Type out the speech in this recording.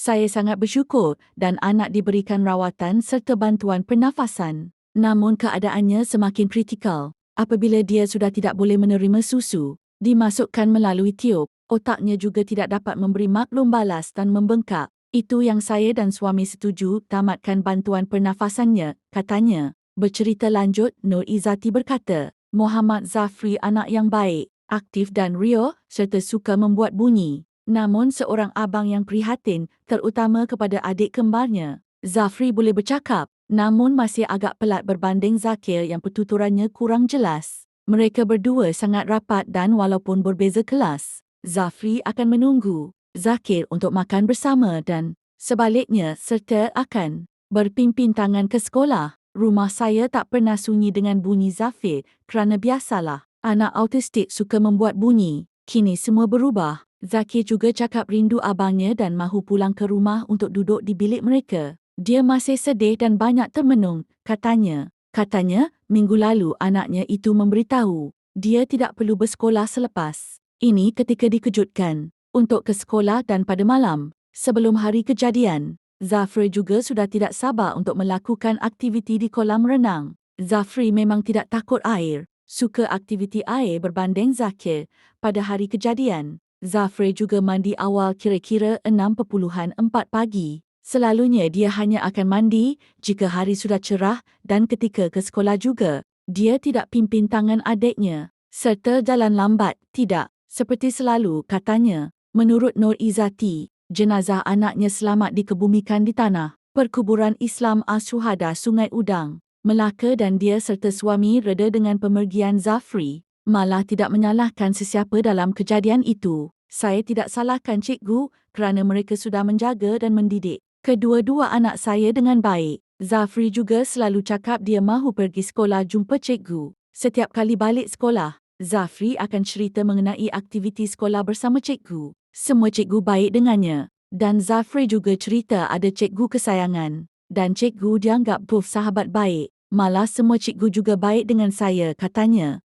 Saya sangat bersyukur dan anak diberikan rawatan serta bantuan pernafasan. Namun keadaannya semakin kritikal. Apabila dia sudah tidak boleh menerima susu, dimasukkan melalui tiub, otaknya juga tidak dapat memberi maklum balas dan membengkak. Itu yang saya dan suami setuju tamatkan bantuan pernafasannya, katanya. Bercerita lanjut, Nur Izzati berkata, Muhammad Zafri anak yang baik, aktif dan riuh serta suka membuat bunyi. Namun seorang abang yang prihatin, terutama kepada adik kembarnya. Zafri boleh bercakap, namun masih agak pelat berbanding Zakir yang pertuturannya kurang jelas. Mereka berdua sangat rapat dan walaupun berbeza kelas, Zafri akan menunggu Zakir untuk makan bersama dan sebaliknya serta akan berpimpin tangan ke sekolah. Rumah saya tak pernah sunyi dengan bunyi Zafir kerana biasalah, anak autistik suka membuat bunyi. Kini semua berubah. Zakir juga cakap rindu abangnya dan mahu pulang ke rumah untuk duduk di bilik mereka. Dia masih sedih dan banyak termenung, katanya. Katanya, minggu lalu anaknya itu memberitahu, dia tidak perlu bersekolah selepas ini ketika dikejutkan untuk ke sekolah dan pada malam, sebelum hari kejadian, Zafri juga sudah tidak sabar untuk melakukan aktiviti di kolam renang. Zafri memang tidak takut air, suka aktiviti air berbanding Zakir pada hari kejadian. Zafri juga mandi awal kira-kira 6.4 pagi. Selalunya dia hanya akan mandi jika hari sudah cerah dan ketika ke sekolah juga. Dia tidak pimpin tangan adiknya serta jalan lambat, tidak. Seperti selalu, katanya. Menurut Nur Izzati, jenazah anaknya selamat dikebumikan di tanah perkuburan Islam As-Syuhada Sungai Udang, Melaka dan dia serta suami reda dengan pemergian Zafri. Malah tidak menyalahkan sesiapa dalam kejadian itu. Saya tidak salahkan cikgu kerana mereka sudah menjaga dan mendidik kedua-dua anak saya dengan baik. Zafri juga selalu cakap dia mahu pergi sekolah jumpa cikgu. Setiap kali balik sekolah, Zafri akan cerita mengenai aktiviti sekolah bersama cikgu. Semua cikgu baik dengannya. Dan Zafri juga cerita ada cikgu kesayangan. Dan cikgu dianggap sahabat baik. Malah semua cikgu juga baik dengan saya, katanya.